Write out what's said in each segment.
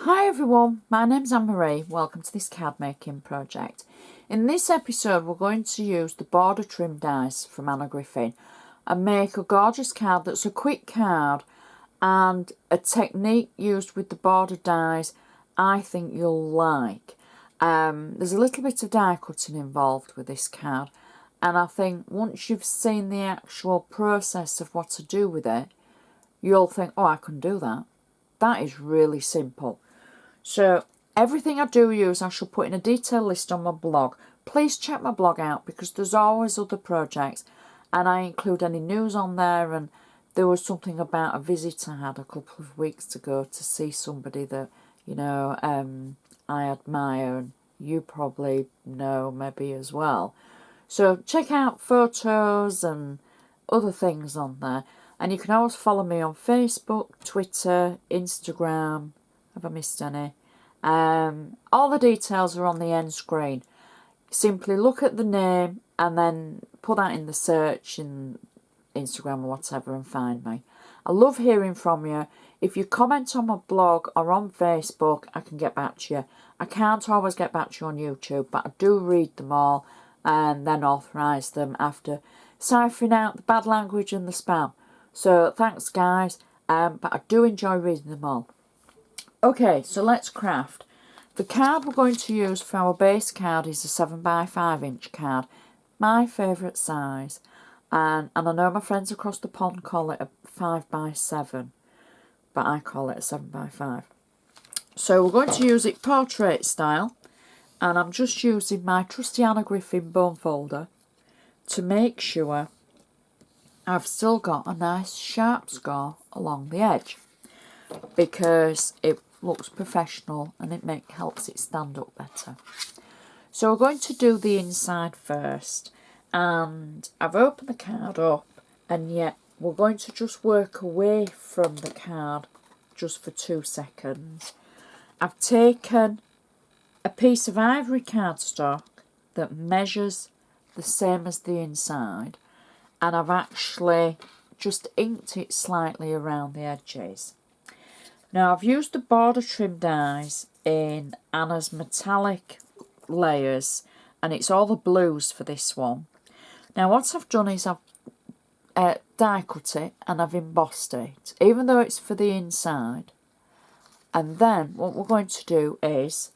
Hi everyone, my name's Anne-Marie. Welcome to this card making project. In this episode we're going to use the border trim dies from Griffin and make a gorgeous card that's a quick card and a technique used with the border dies I think you'll like. There's a little bit of die cutting involved with this card, and I think once you've seen the actual process of what to do with it, you'll think, oh, I can do that. That is really simple. So everything I do use I shall put in a detailed list on my blog. Please check my blog out because there's always other projects and I include any news on there. And there was something about a visit I had a couple of weeks ago to see somebody that, I admire, and you probably know maybe as well. So check out photos and other things on there. And you can always follow me on Facebook, Twitter, Instagram. Have I missed any? All the details are on the end screen. Simply look at the name and then put that in the search in Instagram or whatever and find me. I love hearing from you. If you comment on my blog or on Facebook, I can get back to you. I can't always get back to you on YouTube, but I do read them all and then authorise them after ciphering out the bad language and the spam. So thanks guys, but I do enjoy reading them all. Okay, so let's craft. The card we're going to use for our base card is a 7x5" card, my favourite size. And I know my friends across the pond call it a 5x7, but I call it a 7x5. So we're going to use it portrait style, and I'm just using my trusty Griffin bone folder to make sure I've still got a nice sharp score along the edge, because it looks professional and it helps it stand up better. So we're going to do the inside first, and I've opened the card up, and yet we're going to just work away from the card just for 2 seconds. I've taken a piece of ivory cardstock that measures the same as the inside, and I've actually just inked it slightly around the edges. Now I've used the border trim dies in Anna's metallic layers, and it's all the blues for this one. Now what I've done is I've die cut it and I've embossed it, even though it's for the inside. And then what we're going to do is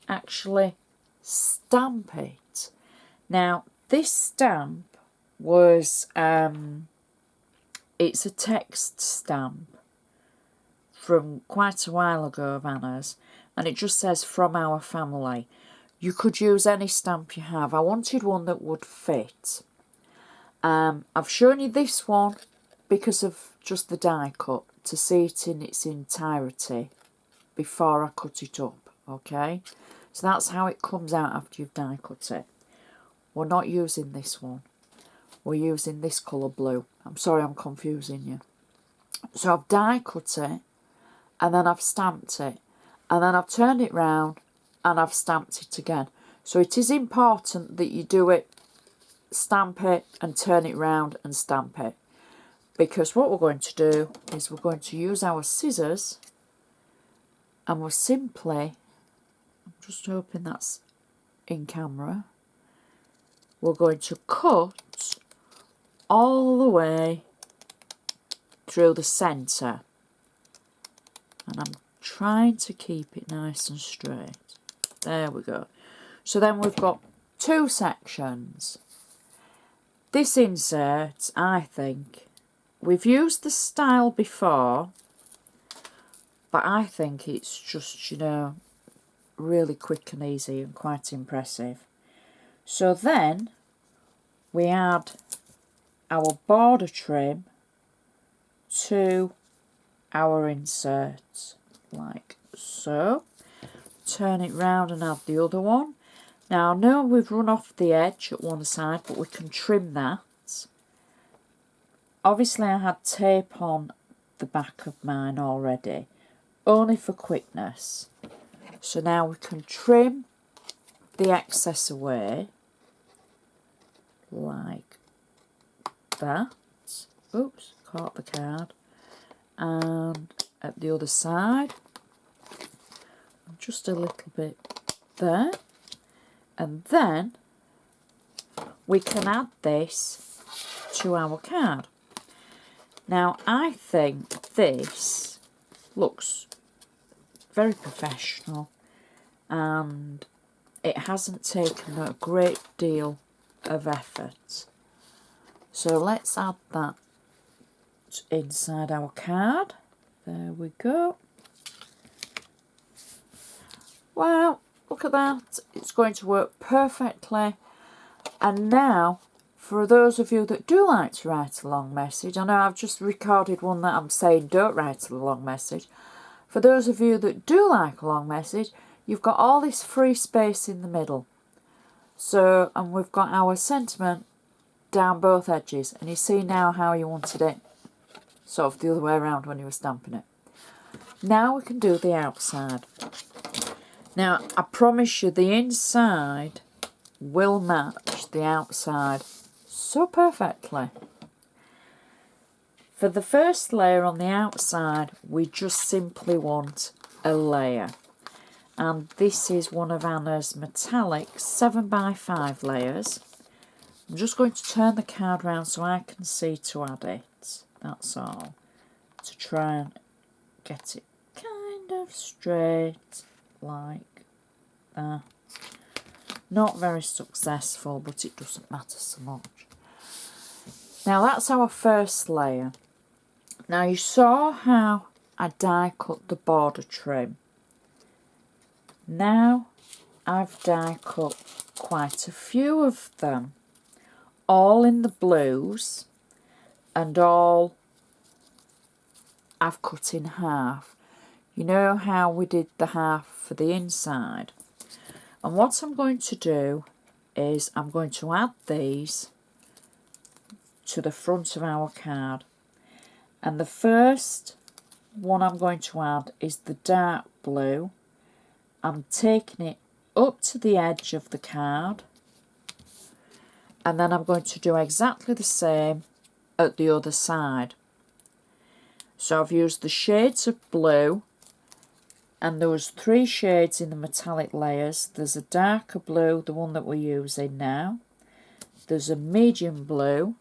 actually stamp it. Now this stamp was, it's a text stamp from quite a while ago of Anna's, and it just says from our family. You could use any stamp you have. I wanted one that would fit. I've shown you this one because of just the die cut, to see it in its entirety before I cut it up, okay? So that's how it comes out after you've die cut it. We're not using this one. We're using this colour blue. I'm sorry I'm confusing you. So I've die cut it, and then I've stamped it, and then I've turned it round and I've stamped it again. So it is important that you do it, stamp it and turn it round and stamp it, because what we're going to do is we're going to use our scissors, and we're simply, I'm just hoping that's in camera, we're going to cut all the way through the centre. And I'm trying to keep it nice and straight. There we go. So then we've got 2 sections. This insert, I think, we've used the style before, but I think it's just, really quick and easy and quite impressive. So then we add our border trim to our insert, like so. Turn it round and add the other one. Now I know we've run off the edge at one side, but we can trim that. Obviously I had tape on the back of mine already, only for quickness. So now we can trim the excess away, like that. Oops, caught the card. And at the other side, just a little bit there, and then we can add this to our card. Now I think this looks very professional and it hasn't taken a great deal of effort. So let's add that inside our card. There we go. Wow, look at that. It's going to work perfectly. And now, for those of you that do like to write a long message, I know I've just recorded one that I'm saying don't write a long message. For those of you that do like a long message, you've got all this free space in the middle. So, and we've got our sentiment down both edges. And you see now how you wanted it. Sort of the other way around when you were stamping it. Now we can do the outside. Now, I promise you the inside will match the outside so perfectly. For the first layer on the outside, we just simply want a layer. And this is one of Anna's metallic 7x5 layers. I'm just going to turn the card round so I can see to add it. That's all. To try and get it kind of straight like that. Not very successful, but it doesn't matter so much. Now that's our first layer. Now you saw how I die cut the border trim. Now I've die cut quite a few of them, all in the blues and all I've cut in half. You know how we did the half for the inside? And what I'm going to do is I'm going to add these to the front of our card. And the first one I'm going to add is the dark blue. I'm taking it up to the edge of the card. And then I'm going to do exactly the same at the other side. So I've used the shades of blue. And there was 3 shades in the metallic layers. There's a darker blue, the one that we're using now. There's a medium blue,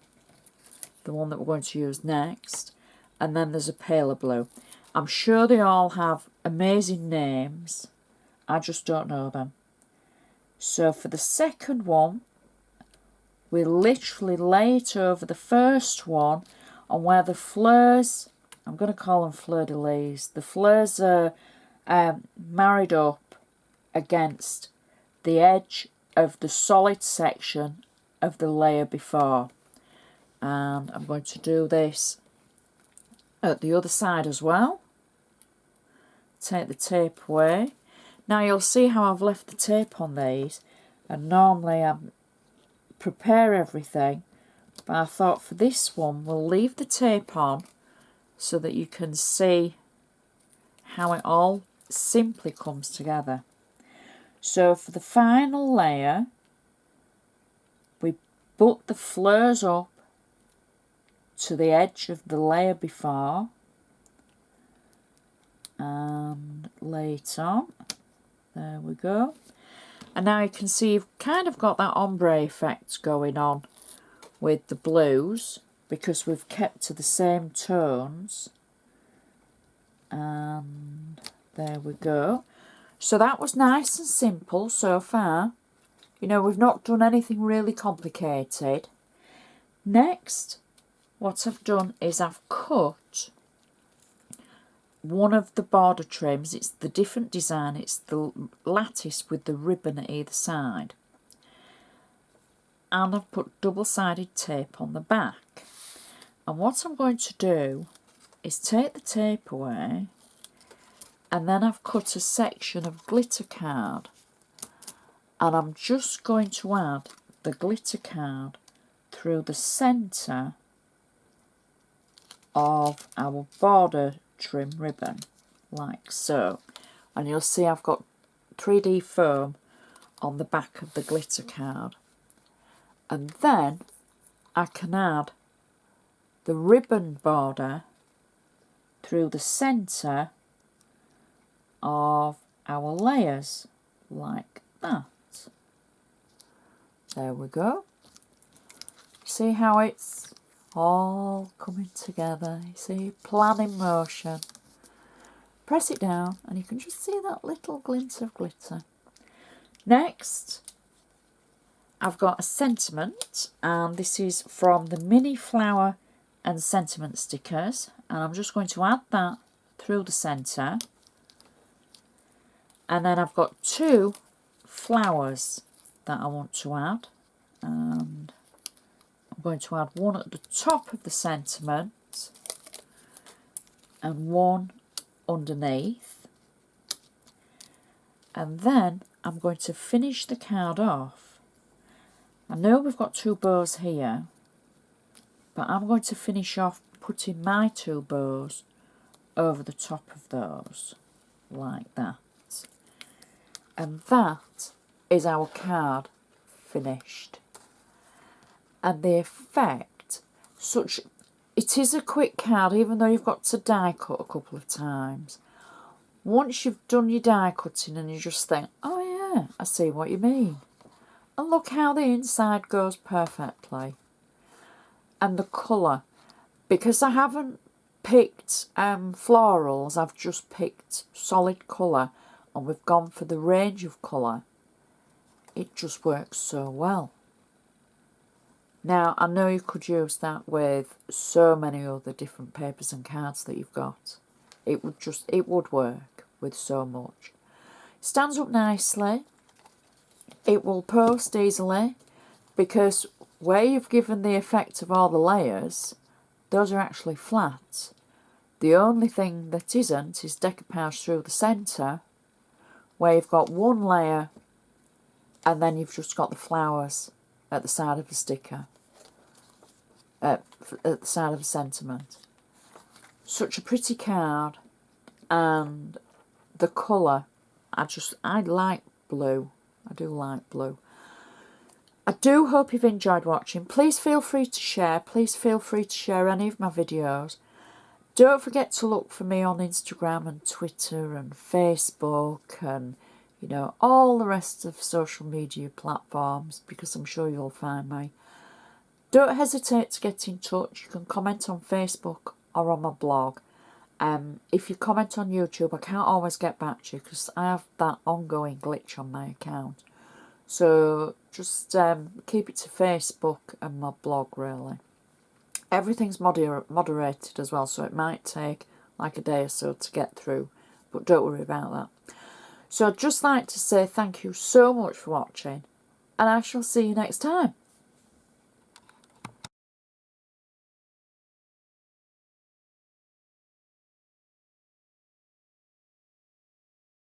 the one that we're going to use next. And then there's a paler blue. I'm sure they all have amazing names. I just don't know them. So for the second one, we literally lay it over the first one, and where the fleurs, I'm going to call them fleur-de-lis, the fleurs are married up against the edge of the solid section of the layer before. And I'm going to do this at the other side as well. Take the tape away. Now you'll see how I've left the tape on these, and normally I prepare everything, but I thought for this one we'll leave the tape on so that you can see how it all simply comes together. So for the final layer, we put the fleurs up to the edge of the layer before and lay it on. There we go. And now you can see you've kind of got that ombre effect going on with the blues because we've kept to the same tones. And there we go. So that was nice and simple so far. You know, we've not done anything really complicated. Next, what I've done is I've cut one of the border trims. It's the different design. It's the lattice with the ribbon at either side. And I've put double-sided tape on the back. And what I'm going to do is take the tape away, and then I've cut a section of glitter card, and I'm just going to add the glitter card through the centre of our border trim ribbon, like so. And you'll see I've got 3D foam on the back of the glitter card. And then I can add the ribbon border through the centre of our layers like that. There we go. See how it's all coming together? You see, plan in motion. Press it down and you can just see that little glint of glitter. Next, I've got a sentiment, and this is from the mini flower and sentiment stickers, and I'm just going to add that through the centre. And then I've got 2 flowers that I want to add, and I'm going to add one at the top of the sentiment and one underneath, and then I'm going to finish the card off. I know we've got 2 bows here, but I'm going to finish off putting my 2 bows over the top of those like that. And that is our card finished. And the effect, it is a quick card, even though you've got to die cut a couple of times. Once you've done your die cutting and you just think, oh yeah, I see what you mean. And look how the inside goes perfectly. And the colour, because I haven't picked florals, I've just picked solid colour, and we've gone for the range of colour. It just works so well. Now, I know you could use that with so many other different papers and cards that you've got. It would work with so much. It stands up nicely. It will post easily, because where you've given the effect of all the layers, those are actually flat. The only thing that isn't is decoupage through the centre, where you've got one layer and then you've just got the flowers at the side of the sticker, at the side of the sentiment. Such a pretty card, and the colour, I like blue. I do like blue. I do hope you've enjoyed watching. Please feel free to share. Please feel free to share any of my videos. Don't forget to look for me on Instagram and Twitter and Facebook and, you know, all the rest of social media platforms, because I'm sure you'll find me. Don't hesitate to get in touch. You can comment on Facebook or on my blog. If you comment on YouTube, I can't always get back to you because I have that ongoing glitch on my account. So just keep it to Facebook and my blog, really. Everything's moderated as well, so it might take like a day or so to get through, but don't worry about that. So I'd just like to say thank you so much for watching, and I shall see you next time.